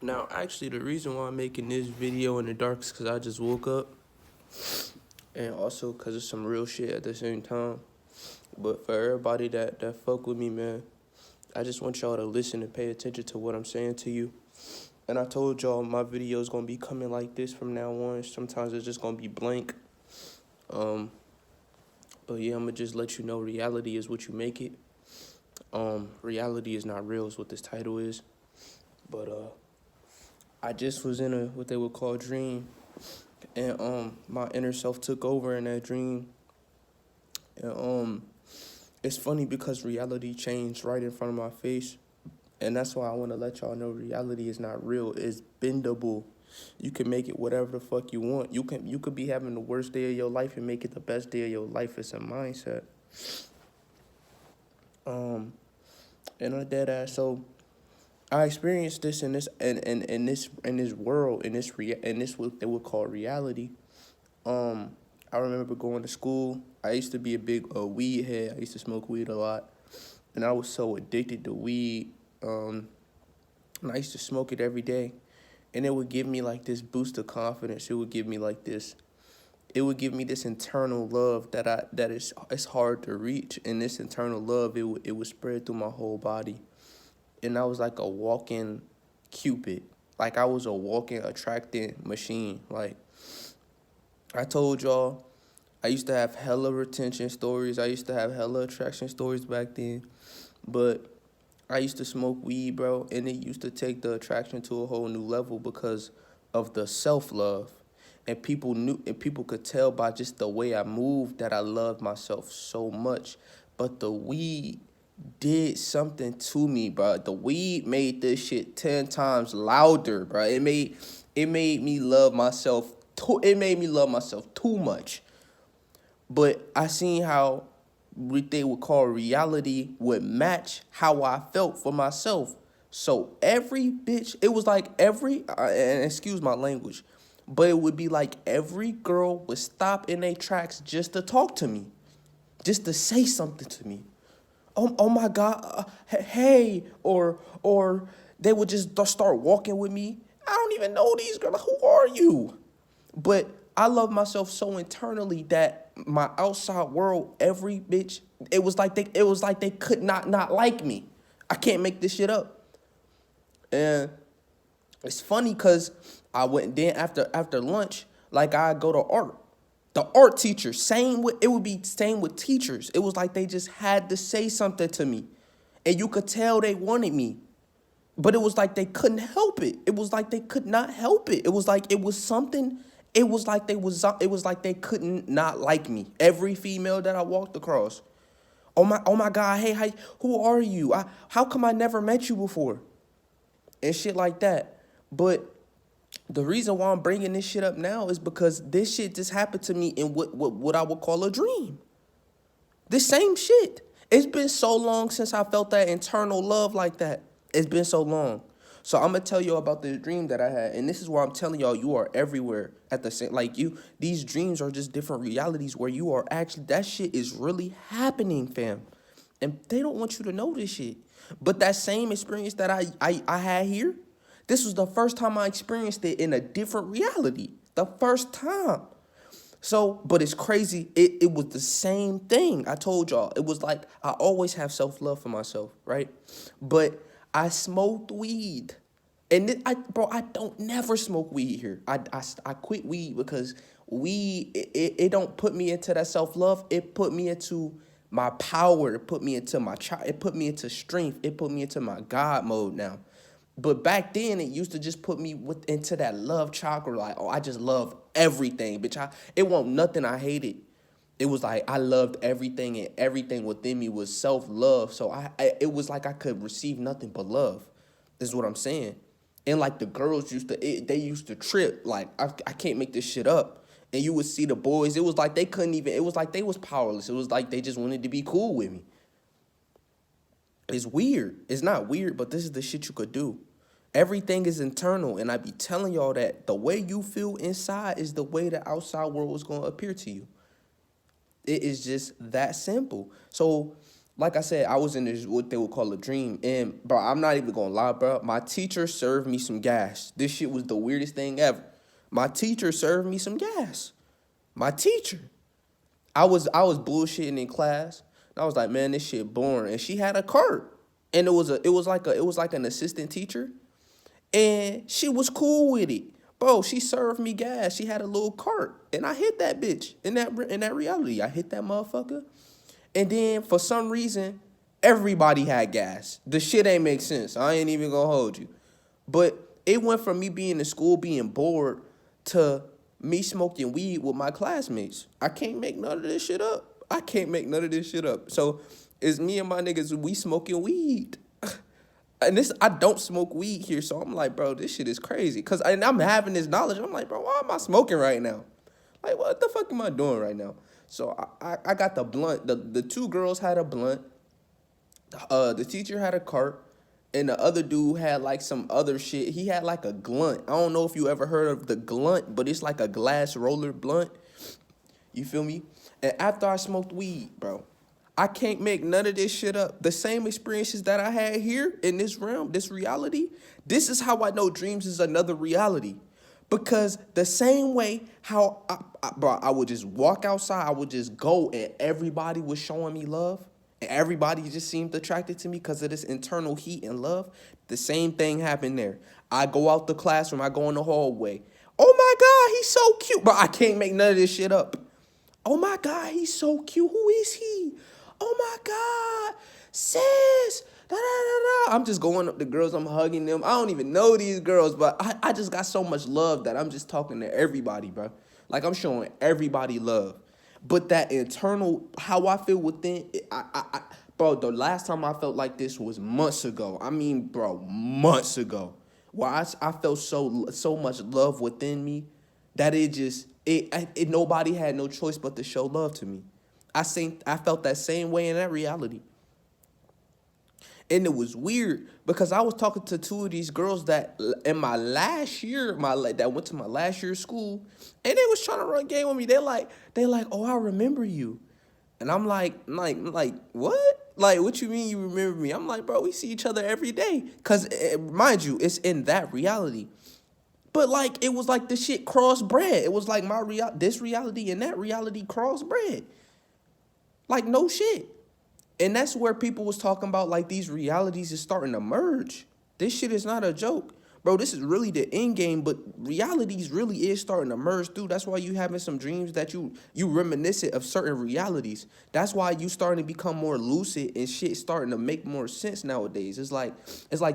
Now, actually, the reason why I'm making this video in the dark is because I just woke up, and also because of some real shit at the same time. But for everybody that fuck with me, man, I just want y'all to listen and pay attention to what I'm saying to you. And I told y'all my videos gonna be coming like this from now on. Sometimes it's just gonna be blank. But yeah, I'm gonna just let you know reality is what you make it. Reality is not real is what this title is. But I just was in a what they would call dream, and my inner self took over in that dream. And it's funny because reality changed right in front of my face. And that's why I want to let y'all know reality is not real. It's bendable. You can make it whatever the fuck you want. You could be having the worst day of your life and make it the best day of your life. It's a mindset. And a dead ass. So I experienced this in this world in this what they would call reality. I remember going to school. I used to be a big weed head. I used to smoke weed a lot, and I was so addicted to weed. And I used to smoke it every day, and it would give me like this boost of confidence. It would give me like this. It would give me this internal love that it's hard to reach, and this internal love it would spread through my whole body, and I was like a walking Cupid. Like I was a walking attracting machine. Like I told y'all, I used to have hella retention stories. I used to have hella attraction stories back then. But I used to smoke weed, bro, and it used to take the attraction to a whole new level because of the self-love. And people could tell by just the way I moved that I loved myself so much. But the weed did something to me, bro. The weed made this shit 10 times louder, bro. It made me love myself. It made me love myself too much. But I seen how what they would call reality would match how I felt for myself. So every bitch, it was like and excuse my language, but it would be like every girl would stop in their tracks just to talk to me, just to say something to me. Oh my God, hey, or they would just start walking with me. I don't even know these girls. Like, who are you? But I love myself so internally that my outside world, every bitch, it was like they could not like me. I can't make this shit up. And it's funny because I went then after lunch, like I go to art. The art teacher, it would be same with teachers. It was like they just had to say something to me. And you could tell they wanted me. But it was like they couldn't help it. It was like they could not help it. It was like it was something. It was like they couldn't not like me. Every female that I walked across. Oh my God, hey, who are you? How come I never met you before? And shit like that. But the reason why I'm bringing this shit up now is because this shit just happened to me in what I would call a dream. This same shit. It's been so long since I felt that internal love like that. It's been so long. So I'm gonna tell you about this dream that I had, and this is why I'm telling y'all you are everywhere at the same. Like you, these dreams are just different realities where you are actually that shit is really happening, fam, and they don't want you to know this shit. But that same experience that I had here, this was the first time I experienced it in a different reality. The first time. So, but it's crazy. It was the same thing. I told y'all. It was like I always have self-love for myself, right? But I smoked weed. And I don't never smoke weed here. I quit weed because weed, it don't put me into that self-love. It put me into my power. It put me into it put me into strength. It put me into my God mode now. But back then, it used to just put me into that love chakra. Like, oh, I just love everything, bitch. It wasn't nothing I hated. It was like I loved everything, and everything within me was self-love. So it was like I could receive nothing but love. This is what I'm saying. And like the girls they used to trip. Like I can't make this shit up. And you would see the boys. It was like they couldn't even. It was like they was powerless. It was like they just wanted to be cool with me. It's weird. It's not weird, but this is the shit you could do. Everything is internal, and I be telling y'all that the way you feel inside is the way the outside world is going to appear to you. It is just that simple. So like I said, I was in this what they would call a dream. And bro, I'm not even gonna lie, bro. My teacher served me some gas. This shit was the weirdest thing ever. My teacher served me some gas. My teacher. I was bullshitting in class. And I was like, man, this shit boring. And she had a cart. And it was like an assistant teacher. And she was cool with it. Bro, she served me gas. She had a little cart. And I hit that bitch in that reality. I hit that motherfucker. And then for some reason, everybody had gas. The shit ain't make sense. I ain't even gonna hold you. But it went from me being in school being bored to me smoking weed with my classmates. I can't make none of this shit up. I can't make none of this shit up. So it's me and my niggas, we smoking weed. And this, I don't smoke weed here, so I'm like, bro, this shit is crazy. And I'm having this knowledge. I'm like, bro, why am I smoking right now? Like, what the fuck am I doing right now? So I got the blunt. The two girls had a blunt. The teacher had a cart. And the other dude had like some other shit. He had like a glunt. I don't know if you ever heard of the glunt, but it's like a glass roller blunt. You feel me? And after I smoked weed, bro, I can't make none of this shit up. The same experiences that I had here in this realm, this reality, this is how I know dreams is another reality. Because the same way how, bro, I would just walk outside, I would just go and everybody was showing me love. And everybody just seemed attracted to me because of this internal heat and love. The same thing happened there. I go out the classroom, I go in the hallway. Oh my God, he's so cute. But I can't make none of this shit up. Oh my God, he's so cute. Who is he? Oh my God, sis. Da, da, da, da. I'm just going up to girls, I'm hugging them. I don't even know these girls, but I just got so much love that I'm just talking to everybody, bro. Like I'm showing everybody love. But that internal, how I feel within, bro, the last time I felt like this was months ago. I mean, bro, months ago. Where I felt so much love within me that nobody had no choice but to show love to me. I felt that same way in that reality. And it was weird because I was talking to two of these girls that in my last year, that went to my last year of school, and they was trying to run game with me. They like, oh, I remember you. And I'm like, what? Like, what you mean you remember me? I'm like, bro, we see each other every day. Because, mind you, it's in that reality. But, like, it was like the shit crossbred. It was like this reality and that reality crossbred. Like, no shit. And that's where people was talking about, like, these realities is starting to merge. This shit is not a joke. Bro, this is really the end game, but realities really is starting to merge through. That's why you having some dreams that you reminiscent of certain realities. That's why you starting to become more lucid and shit starting to make more sense nowadays. It's like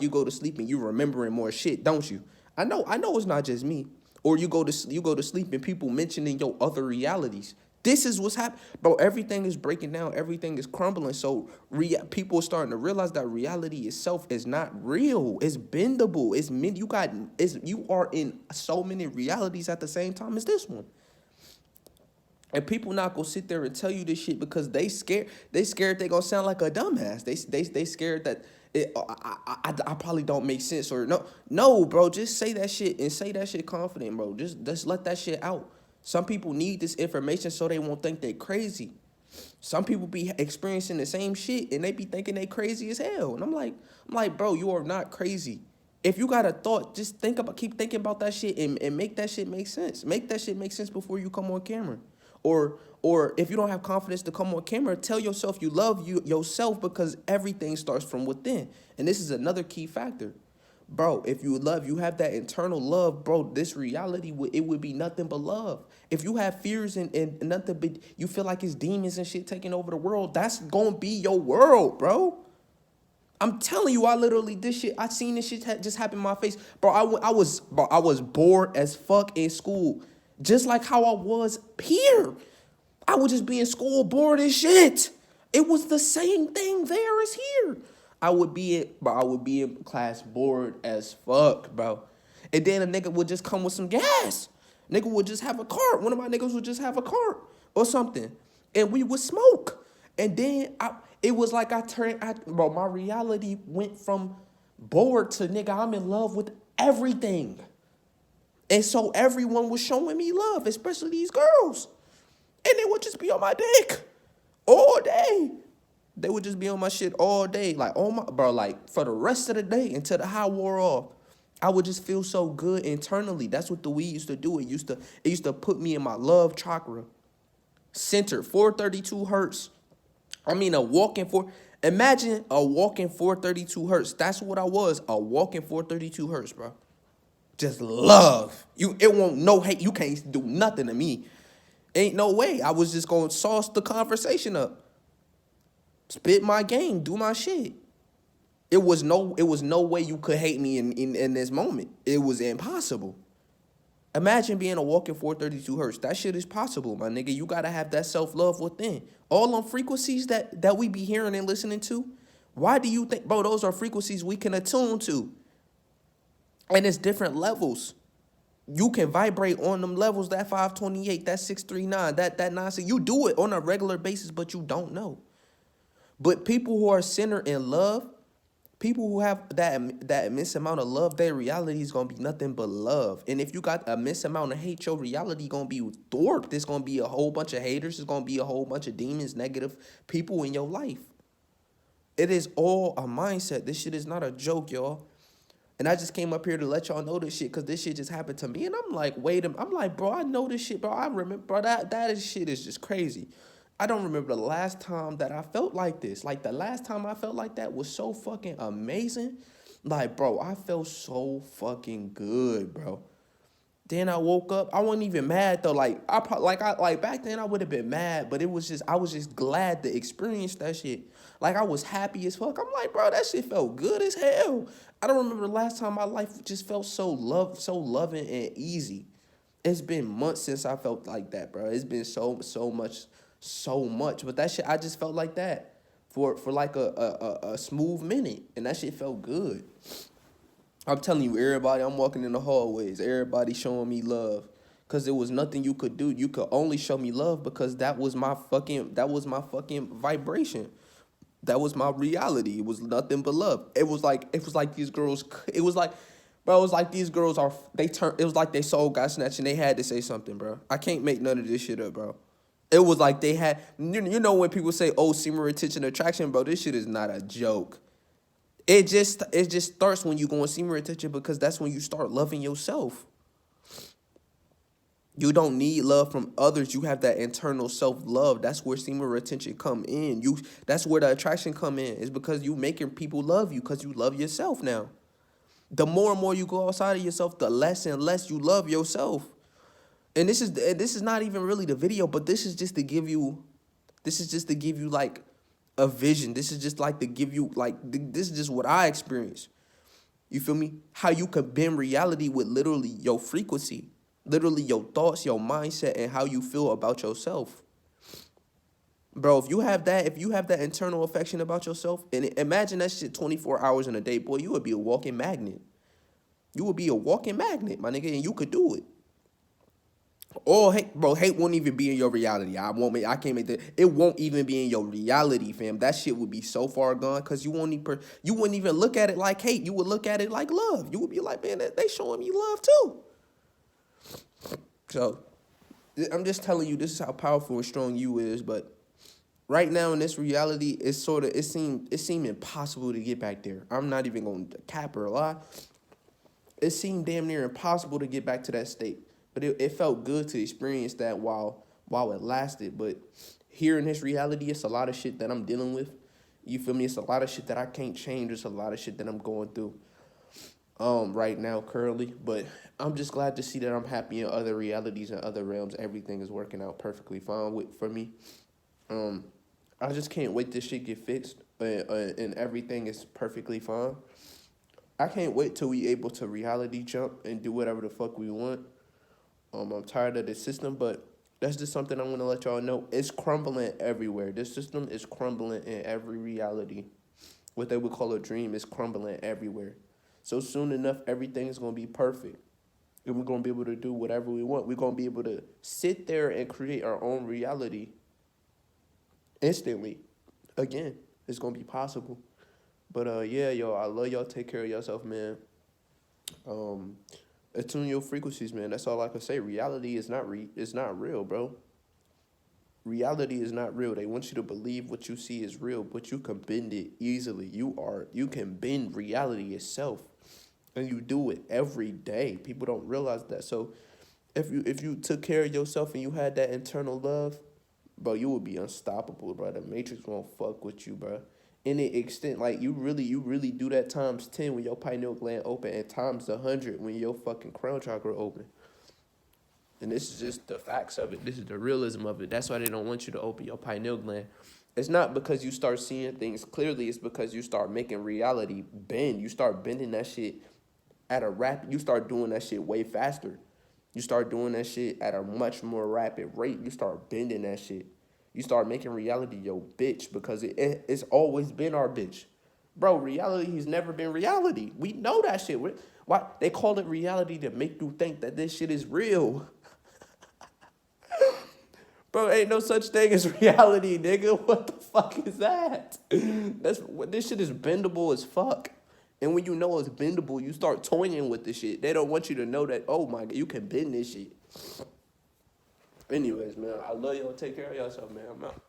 you go to sleep and you remembering more shit, don't you? I know it's not just me. Or you go to sleep and people mentioning your other realities. This is what's happening. Bro, everything is breaking down. Everything is crumbling. So people are starting to realize that reality itself is not real. It's bendable. You are in so many realities at the same time as this one. And people not gonna sit there and tell you this shit because they scared. They scared they gonna sound like a dumbass. They scared that I probably don't make sense or no, bro. Just say that shit and say that shit confident, bro. Just let that shit out. Some people need this information so they won't think they crazy. Some people be experiencing the same shit and they be thinking they crazy as hell. And I'm like, bro, you are not crazy. If you got a thought, just keep thinking about that shit and make that shit make sense. Make that shit make sense before you come on camera. Or if you don't have confidence to come on camera, tell yourself you love yourself because everything starts from within. And this is another key factor. Bro, if you have that internal love, bro, this reality, it would be nothing but love. If you have fears and nothing but you feel like it's demons and shit taking over the world, that's going to be your world, bro. I'm telling you, I seen this shit just happen in my face. Bro, I was bored as fuck in school. Just like how I was here. I would just be in school bored as shit. It was the same thing there as here. I would be in class bored as fuck, bro. And then a nigga would just come with some gas. Nigga would just have a cart. One of my niggas would just have a cart or something. And we would smoke. And then it was like bro, my reality went from bored to nigga, I'm in love with everything. And so everyone was showing me love, especially these girls. And they would just be on my dick all day. They would just be on my shit all day, like oh my bro, like for the rest of the day until the high wore off. I would just feel so good internally. That's what the weed used to do. It used to put me in my love chakra, centered 432 hertz. I mean, a walking four. Imagine a walking 432 hertz. That's what I was. A walking 432 hertz, bro. Just love. It won't no hate. You can't do nothing to me. Ain't no way. I was just gonna sauce the conversation up. Spit my game. Do my shit. It was no way you could hate me in this moment. It was impossible. Imagine being a walking 432 hertz. That shit is possible, my nigga. You gotta have that self-love within. All them frequencies that we be hearing and listening to, why do you think, bro, those are frequencies we can attune to? And it's different levels. You can vibrate on them levels, that 528, that 639, that 96. You do it on a regular basis, but you don't know. But people who are centered in love, people who have that immense amount of love, their reality is gonna be nothing but love. And if you got a immense amount of hate, your reality gonna be thwarted. There's gonna be a whole bunch of haters. There's gonna be a whole bunch of demons, negative people in your life. It is all a mindset. This shit is not a joke, y'all. And I just came up here to let y'all know this shit because this shit just happened to me. And I'm like, wait a minute. I'm like, bro, I know this shit, bro. I remember, bro, shit is just crazy. I don't remember the last time that I felt like this. Like, the last time I felt like that was so fucking amazing. Like, bro, I felt so fucking good, bro. Then I woke up. I wasn't even mad though. Like back then I would have been mad, but I was just glad to experience that shit. Like I was happy as fuck. I'm like, bro, that shit felt good as hell. I don't remember the last time my life just felt so loving and easy. It's been months since I felt like that, bro. It's been so much. But that shit, I just felt like that for like a smooth minute, and that shit felt good. I'm telling you, everybody, I'm walking in the hallways, everybody showing me love. Cause there was nothing you could do. You could only show me love because that was my fucking vibration. That was my reality. It was nothing but love. It was like these girls, bro, it was like these girls it was like they soul got snatched and they had to say something, bro. I can't make none of this shit up, bro. It was like they had, you know when people say, oh, semen retention attraction, bro, this shit is not a joke. It just starts when you go on semen retention because that's when you start loving yourself. You don't need love from others. You have that internal self-love. That's where semen retention come in. That's where the attraction come in. It's because you making people love you because you love yourself now. The more and more you go outside of yourself, the less and less you love yourself. And this is not even really the video, but this is just to give you like a vision. This is just like to give you like this is just what I experienced. You feel me? How you could bend reality with literally your frequency, literally your thoughts, your mindset, and how you feel about yourself. Bro, if you have that internal affection about yourself, and imagine that shit 24 hours in a day, boy, you would be a walking magnet. You would be a walking magnet, my nigga, and you could do it. Or hate, bro, hate won't even be in your reality. I can't make that. It won't even be in your reality, fam. That shit would be so far gone because you wouldn't even look at it like hate. You would look at it like love. You would be like, man, they showing me love too. So, I'm just telling you, this is how powerful and strong you is. But right now in this reality, it seemed impossible to get back there. I'm not even going to cap or lie. It seemed damn near impossible to get back to that state. But it felt good to experience that while it lasted. But here in this reality, it's a lot of shit that I'm dealing with. You feel me? It's a lot of shit that I can't change. It's a lot of shit that I'm going through right now currently. But I'm just glad to see that I'm happy in other realities and other realms. Everything is working out perfectly fine for me. I just can't wait this shit get fixed and everything is perfectly fine. I can't wait till we able to reality jump and do whatever the fuck we want. I'm tired of this system, but that's just something I'm going to let y'all know. It's crumbling everywhere. This system is crumbling in every reality. What they would call a dream is crumbling everywhere. So soon enough, everything is going to be perfect. And we're going to be able to do whatever we want. We're going to be able to sit there and create our own reality instantly. Again, it's going to be possible. But, yeah, y'all, I love y'all. Take care of yourself, man. Attune your frequencies, man. That's all I can say. Reality is not real, bro. reality is not real. They want you to believe what you see is real, but you can bend it easily. You can bend reality itself, and you do it every day. People don't realize that. So if you took care of yourself and you had that internal love, bro, you would be unstoppable, bro. The Matrix won't fuck with you, bro. In the extent, like you really do that times 10 when your pineal gland open, and times 100 when your fucking crown chakra open. And this is just the facts of it. This is the realism of it. That's why they don't want you to open your pineal gland. It's not because you start seeing things clearly. It's because you start making reality bend. You start bending that shit at a rapid. You start doing that shit way faster. You start doing that shit at a much more rapid rate. You start bending that shit. You start making reality your bitch because it's always been our bitch. Bro, reality has never been reality. We know that shit. Why they call it reality to make you think that this shit is real. Bro, ain't no such thing as reality, nigga. What the fuck is that? This shit is bendable as fuck. And when you know it's bendable, you start toying with the shit. They don't want you to know that, oh my God, you can bend this shit. Anyways, man, I love y'all. Take care of yourself, man. I'm out.